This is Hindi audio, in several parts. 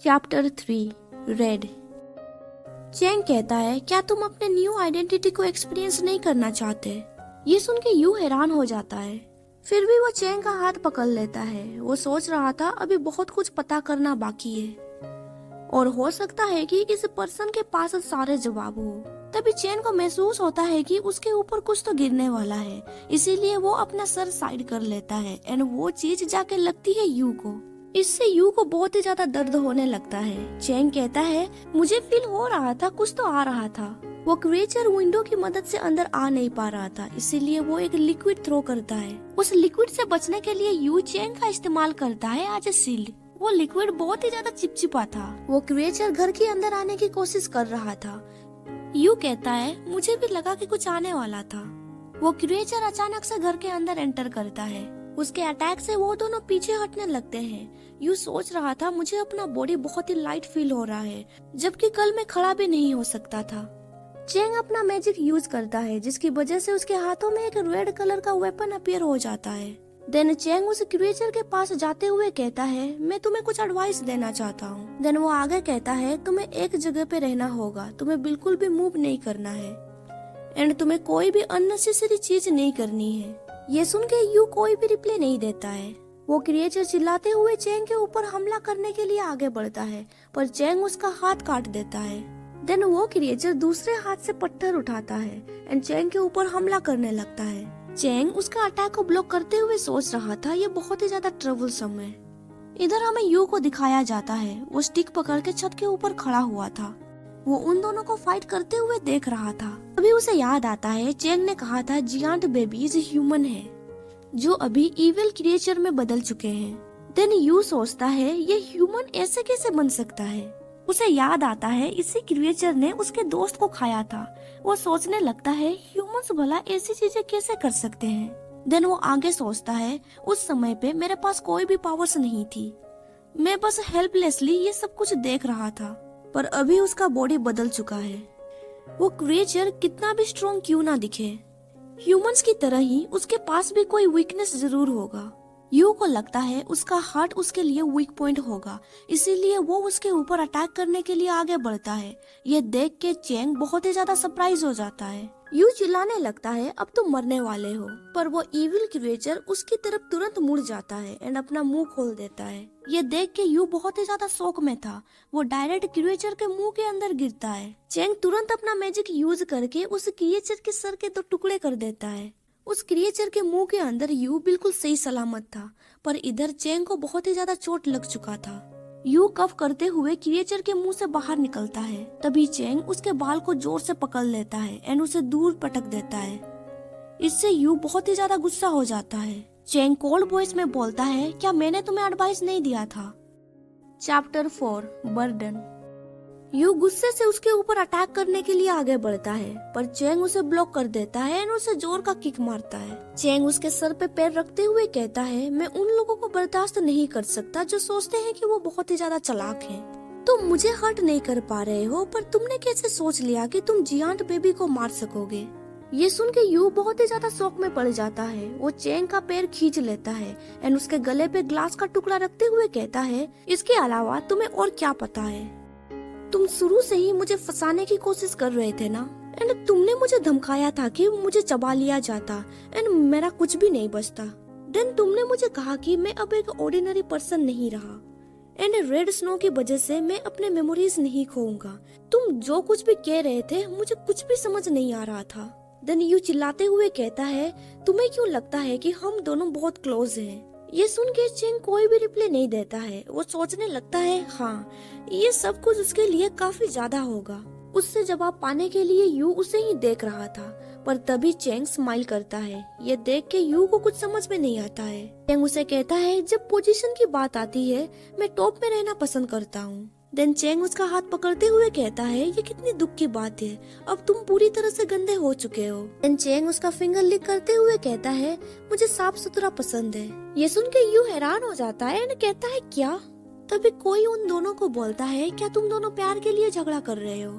Chapter 3 red. चैंग कहता है, क्या तुम अपने न्यू आइडेंटिटी को एक्सपीरियंस नहीं करना चाहते? ये सुन के यू हैरान हो जाता है। फिर भी वो चैंग का हाथ पकड़ लेता है। वो सोच रहा था अभी बहुत कुछ पता करना बाकी है और हो सकता है कि इस पर्सन के पास सारे जवाब हो। तभी चैन को महसूस होता है कि उसके ऊपर कुछ तो गिरने वाला है, इसीलिए वो अपना सर साइड कर लेता है एंड वो चीज जाके लगती है यू को। इससे यू को बहुत ही ज्यादा दर्द होने लगता है। चैंग कहता है, मुझे फील हो रहा था कुछ तो आ रहा था। वो क्रिएचर विंडो की मदद से अंदर आ नहीं पा रहा था, इसीलिए वो एक लिक्विड थ्रो करता है। उस लिक्विड से बचने के लिए यू चैंग का इस्तेमाल करता है एज ए शील्ड। वो लिक्विड बहुत ही ज्यादा चिपचिपा था। वो क्रिएचर घर के अंदर आने की कोशिश कर रहा था। यू कहता है, मुझे भी लगा कि कुछ आने वाला था। वो क्रिएचर अचानक से घर के अंदर एंटर करता है। उसके अटैक से वो दोनों पीछे हटने लगते हैं। यू सोच रहा था, मुझे अपना बॉडी बहुत ही लाइट फील हो रहा है, जबकि कल मैं खड़ा भी नहीं हो सकता था। चैंग अपना मैजिक यूज करता है, जिसकी वजह से उसके हाथों में एक रेड कलर का वेपन अपीयर हो जाता है। देन चैंग उस क्रिएचर के पास जाते हुए कहता है, मैं तुम्हें कुछ एडवाइस देना चाहता हूँ। देन वो आगे कहता है, तुम्हें एक जगह पे रहना होगा, तुम्हें बिल्कुल भी मूव नहीं करना है एंड तुम्हें कोई भी अननेसेसरी चीज नहीं करनी है। ये सुन के यू कोई भी रिप्लाई नहीं देता है। वो क्रिएचर चिल्लाते हुए चैंग के ऊपर हमला करने के लिए आगे बढ़ता है, पर चैंग उसका हाथ काट देता है। देन वो क्रिएचर दूसरे हाथ से पत्थर उठाता है एंड चैंग के ऊपर हमला करने लगता है। चैंग उसका अटैक को ब्लॉक करते हुए सोच रहा था, ये बहुत ही ज्यादा ट्रबलसम है। इधर हमें यू को दिखाया जाता है। वो स्टिक पकड़ के छत के ऊपर खड़ा हुआ था। वो उन दोनों को फाइट करते हुए देख रहा था। अभी उसे याद आता है, चैंग ने कहा था जियांट बेबीज ह्यूमन है, जो अभी इविल क्रिएचर में बदल चुके हैं। देन यू सोचता है, ये ह्यूमन ऐसे कैसे बन सकता है? उसे याद आता है, इसी क्रिएचर ने उसके दोस्त को खाया था। वो सोचने लगता है, ह्यूमंस भला ऐसी चीजें कैसे कर सकते हैं? देन वो आगे सोचता है, उस समय पे मेरे पास कोई भी पावर्स नहीं थी, मैं बस हेल्पलेसली ये सब कुछ देख रहा था। पर अभी उसका बॉडी बदल चुका है। वो क्रिएचर कितना भी स्ट्रॉन्ग क्यों ना दिखे, ह्यूमंस की तरह ही उसके पास भी कोई वीकनेस जरूर होगा। यू को लगता है उसका हार्ट उसके लिए वीक पॉइंट होगा, इसीलिए वो उसके ऊपर अटैक करने के लिए आगे बढ़ता है। ये देख के चैंग बहुत ही ज्यादा सरप्राइज हो जाता है। यू चिल्लाने लगता है, अब तुम मरने वाले हो, पर वो इविल क्रिएचर उसकी तरफ तुरंत मुड़ जाता है एंड अपना मुंह खोल देता है। ये देख के यू बहुत ही ज्यादा शॉक में था। वो डायरेक्ट क्रिएचर के मुंह के अंदर गिरता है। चैंग तुरंत अपना मैजिक यूज करके उस क्रिएचर के सर के 2 टुकड़े कर देता है। उस क्रिएचर के मुंह के अंदर यू बिल्कुल सही सलामत था, पर इधर चैंग को बहुत ही ज्यादा चोट लग चुका था। यू कफ करते हुए क्रिएचर के मुंह से बाहर निकलता है। तभी चैंग उसके बाल को जोर से पकड़ लेता है एंड उसे दूर पटक देता है। इससे यू बहुत ही ज्यादा गुस्सा हो जाता है। चैंग कोल्ड वॉइस में बोलता है, क्या मैंने तुम्हें एडवाइस नहीं दिया था? Chapter 4 burden. यू गुस्से से उसके ऊपर अटैक करने के लिए आगे बढ़ता है, पर चैंग उसे ब्लॉक कर देता है और उसे जोर का किक मारता है। चैंग उसके सर पे पैर रखते हुए कहता है, मैं उन लोगों को बर्दाश्त नहीं कर सकता जो सोचते हैं कि वो बहुत ही ज्यादा चालाक हैं। तुम मुझे हर्ट नहीं कर पा रहे हो, पर तुमने कैसे सोच लिया कि तुम जियांट बेबी को मार सकोगे? ये सुन के यू बहुत ही ज्यादा शौक में पड़ जाता है। वो चैंग का पैर खींच लेता है एंड उसके गले पे ग्लास का टुकड़ा रखते हुए कहता है, इसके अलावा तुम्हें और क्या पता है? तुम शुरू से ही मुझे फंसाने की कोशिश कर रहे थे ना, एंड तुमने मुझे धमकाया था कि मुझे चबा लिया जाता एंड मेरा कुछ भी नहीं बचता। देन तुमने मुझे कहा कि मैं अब एक ऑर्डिनरी पर्सन नहीं रहा एंड रेड स्नो की वजह से मैं अपने मेमोरीज नहीं खोऊंगा। तुम जो कुछ भी कह रहे थे मुझे कुछ भी समझ नहीं आ रहा था। देन यू चिल्लाते हुए कहता है, तुम्हें क्यों लगता है कि हम दोनों बहुत क्लोज हैं? ये सुन के चैंग कोई भी रिप्लाई नहीं देता है। वो सोचने लगता है, हाँ ये सब कुछ उसके लिए काफी ज्यादा होगा। उससे जवाब पाने के लिए यू उसे ही देख रहा था, पर तभी चैंग स्माइल करता है। ये देख के यू को कुछ समझ में नहीं आता है। चैंग उसे कहता है, जब पोजीशन की बात आती है मैं टॉप में रहना पसंद करता हूँ। देन चैंग उसका हाथ पकड़ते हुए कहता है, ये कितनी दुख की बात है, अब तुम पूरी तरह से गंदे हो चुके हो। देन चैंग उसका फिंगर लिक करते हुए कहता है, मुझे साफ सुथरा पसंद है। ये सुन के यू हैरान हो जाता है और कहता है, क्या? तभी कोई उन दोनों को बोलता है, क्या तुम दोनों प्यार के लिए झगड़ा कर रहे हो?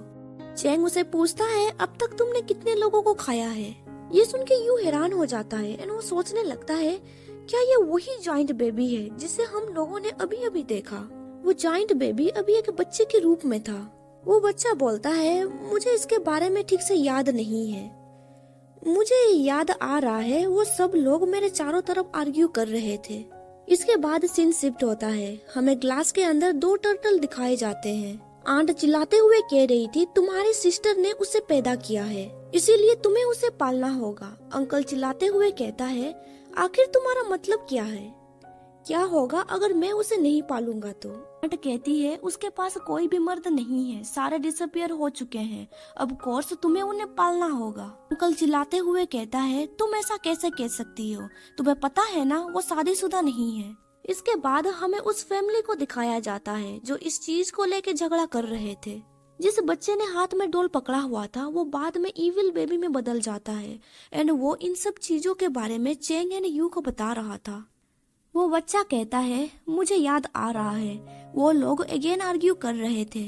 चैंग उसे पूछता है, अब तक तुमने कितने लोगों को खाया है? ये सुन के यू हैरान हो जाता है और वो सोचने लगता है, क्या ये वही जॉइंट बेबी है जिसे हम लोगों ने अभी अभी देखा? वो जाइंट बेबी अभी एक बच्चे के रूप में था। वो बच्चा बोलता है, मुझे इसके बारे में ठीक से याद नहीं है। मुझे याद आ रहा है वो सब लोग मेरे चारों तरफ आर्ग्यू कर रहे थे। इसके बाद सीन शिफ्ट होता है। हमें ग्लास के अंदर 2 टर्टल दिखाए जाते हैं। आंट चिल्लाते हुए कह रही थी, तुम्हारी सिस्टर ने उसे पैदा किया है, इसीलिए तुम्हें उसे पालना होगा। अंकल चिल्लाते हुए कहता है, आखिर तुम्हारा मतलब क्या है? क्या होगा अगर मैं उसे नहीं पालूंगा तो? आंट कहती है, उसके पास कोई भी मर्द नहीं है, सारे डिसअपियर हो चुके हैं, अब कोर्स तुम्हें उन्हें पालना होगा। अंकल चिल्लाते हुए कहता है, तुम ऐसा कैसे कह सकती हो? तुम्हें पता है ना वो शादीशुदा नहीं है। इसके बाद हमें उस फैमिली को दिखाया जाता है जो इस चीज को लेके झगड़ा कर रहे थे। जिस बच्चे ने हाथ में डोल पकड़ा हुआ था वो बाद में इविल बेबी में बदल जाता है एंड वो इन सब चीजों के बारे में चेंग एंड यू को बता रहा था। वो बच्चा कहता है, मुझे याद आ रहा है वो लोग अगेन आर्ग्यू कर रहे थे।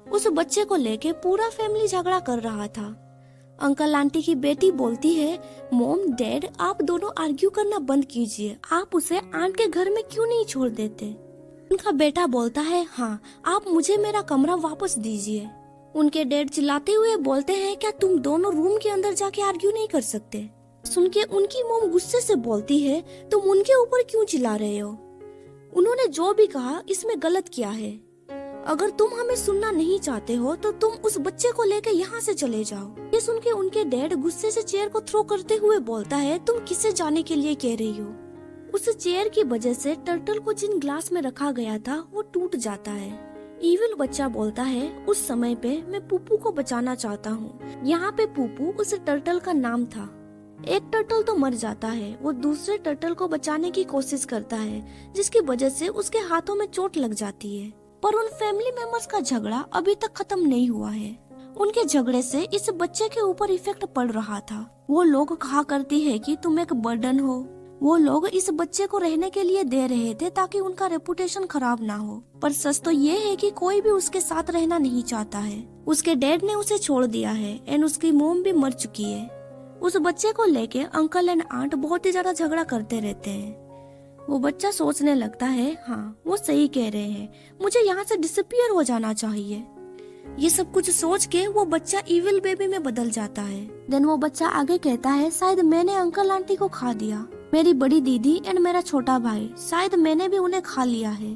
उस बच्चे को लेके पूरा फैमिली झगड़ा कर रहा था। अंकल आंटी की बेटी बोलती है, मॉम डैड आप दोनों आर्ग्यू करना बंद कीजिए, आप उसे आंट के घर में क्यों नहीं छोड़ देते? उनका बेटा बोलता है, हाँ आप मुझे मेरा कमरा वापस दीजिए। उनके डैड चिल्लाते हुए बोलते हैं, क्या तुम दोनों रूम के अंदर जाके आर्ग्यू नहीं कर सकते? सुन के उनकी मॉम गुस्से से बोलती है, तुम उनके ऊपर क्यों चिल्ला रहे हो? उन्होंने जो भी कहा इसमें गलत किया है। अगर तुम हमें सुनना नहीं चाहते हो तो तुम उस बच्चे को लेकर यहाँ से चले जाओ। ये सुन के उनके डैड गुस्से से चेयर को थ्रो करते हुए बोलता है, तुम किसे जाने के लिए कह रही हो? उस चेयर की वजह से टर्टल को जिन ग्लास में रखा गया था वो टूट जाता है। इविल बच्चा बोलता है, उस समय पे मैं पुप्पू को बचाना चाहता हूँ। यहाँ पे पुप्पू उस टर्टल का नाम था। एक टर्टल तो मर जाता है, वो दूसरे टर्टल को बचाने की कोशिश करता है जिसकी वजह से उसके हाथों में चोट लग जाती है। पर उन फैमिली मेंबर्स का झगड़ा अभी तक खत्म नहीं हुआ है। उनके झगड़े से इस बच्चे के ऊपर इफेक्ट पड़ रहा था। वो लोग कहा करती है कि तुम एक बर्डन हो। वो लोग इस बच्चे को रहने के लिए दे रहे थे ताकि उनका रेपुटेशन खराब ना हो, पर सच तो ये है कि कोई भी उसके साथ रहना नहीं चाहता है। उसके डैड ने उसे छोड़ दिया है एंड उसकी मोम भी मर चुकी है। उस बच्चे को लेके अंकल एंड आंट बहुत ही ज्यादा झगड़ा करते रहते हैं। वो बच्चा सोचने लगता है, हाँ वो सही कह रहे हैं, मुझे यहाँ से डिसअपियर हो जाना चाहिए। ये सब कुछ सोच के वो बच्चा इविल बेबी में बदल जाता है। देन वो बच्चा आगे कहता है, शायद मैंने अंकल आंटी को खा दिया, मेरी बड़ी दीदी एंड मेरा छोटा भाई, शायद मैंने भी उन्हें खा लिया है।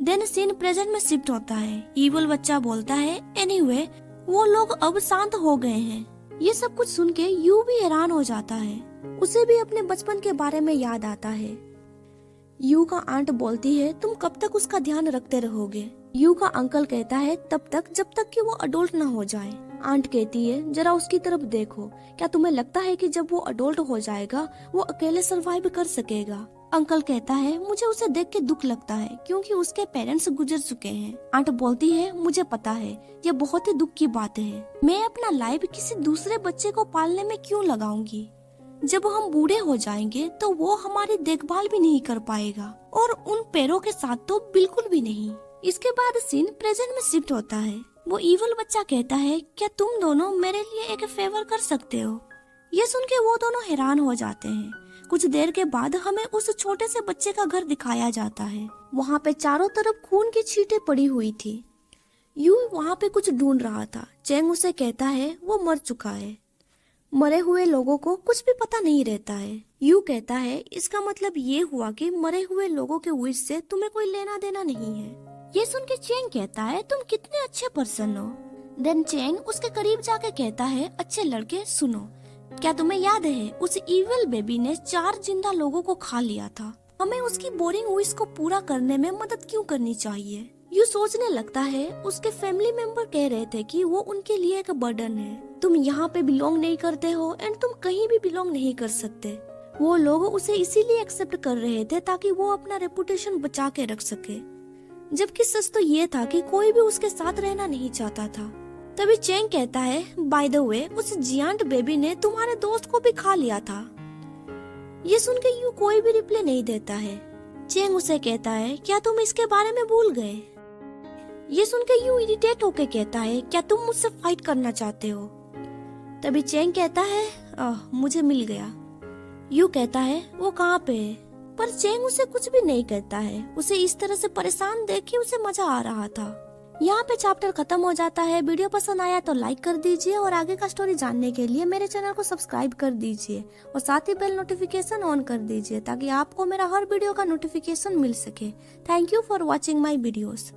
देन सीन प्रेजेंट में शिफ्ट होता है। इविल बच्चा बोलता है, एनीवे वो लोग अब शांत हो गए हैं। ये सब कुछ सुन के यू भी हैरान हो जाता है। उसे भी अपने बचपन के बारे में याद आता है। यू का आंट बोलती है, तुम कब तक उसका ध्यान रखते रहोगे? यू का अंकल कहता है, तब तक जब तक कि वो अडोल्ट ना हो जाए। आंट कहती है, जरा उसकी तरफ देखो, क्या तुम्हें लगता है कि जब वो अडोल्ट हो जाएगा वो अकेले सरवाइव कर सकेगा? अंकल कहता है, मुझे उसे देख के दुख लगता है क्योंकि उसके पेरेंट्स गुजर चुके हैं। आंट बोलती है, मुझे पता है ये बहुत ही दुख की बात है, मैं अपना लाइफ किसी दूसरे बच्चे को पालने में क्यों लगाऊंगी? जब हम बूढ़े हो जाएंगे तो वो हमारी देखभाल भी नहीं कर पाएगा, और उन पैरों के साथ तो बिल्कुल भी नहीं। इसके बाद सीन प्रेजेंट में शिफ्ट होता है। वो इविल बच्चा कहता है, क्या तुम दोनों मेरे लिए एक फेवर कर सकते हो? ये सुन के वो दोनों हैरान हो जाते हैं। कुछ देर के बाद हमें उस छोटे से बच्चे का घर दिखाया जाता है। वहाँ पे चारों तरफ खून की छींटें पड़ी हुई थी। यू वहाँ पे कुछ ढूंढ रहा था। चेंग उसे कहता है वो मर चुका है। मरे हुए लोगों को कुछ भी पता नहीं रहता है। यू कहता है इसका मतलब ये हुआ कि मरे हुए लोगों के विश से तुम्हें कोई लेना देना नहीं है। ये सुन के चेंग कहता है तुम कितने अच्छे पर्सन हो। देन चेंग उसके करीब जाके कहता है, अच्छे लड़के सुनो, क्या तुम्हें याद है उस इविल बेबी ने 4 जिंदा लोगों को खा लिया था? हमें उसकी बोरिंग विश को पूरा करने में मदद क्यों करनी चाहिए? यू सोचने लगता है उसके फैमिली मेंबर कह रहे थे कि वो उनके लिए एक बर्डन है। तुम यहाँ पे बिलोंग नहीं करते हो एंड तुम कहीं भी बिलोंग नहीं कर सकते। वो लोग उसे इसीलिए एक्सेप्ट कर रहे थे ताकि वो अपना रेपुटेशन बचा के रख सके, जबकि सच तो ये था कि कोई भी उसके साथ रहना नहीं चाहता था। तभी चेंग कहता है, बाय द वे उस जियांट बेबी ने तुम्हारे दोस्त को भी खा लिया था। ये सुन के यू कोई भी रिप्लाई नहीं देता है। चेंग उसे कहता है, क्या तुम इसके बारे में भूल गए? ये सुन के यू इरिटेट होके कहता है, क्या तुम मुझसे फाइट करना चाहते हो? तभी चेंग कहता है, मुझे मिल गया। यू कहता है, वो कहाँ पे है? पर चेंग उसे कुछ भी नहीं कहता है। उसे इस तरह से परेशान देख के उसे मजा आ रहा था। यहाँ पे चैप्टर खत्म हो जाता है। वीडियो पसंद आया तो लाइक कर दीजिए और आगे का स्टोरी जानने के लिए मेरे चैनल को सब्सक्राइब कर दीजिए और साथ ही बेल नोटिफिकेशन ऑन कर दीजिए ताकि आपको मेरा हर वीडियो का नोटिफिकेशन मिल सके। Thank you for watching my videos.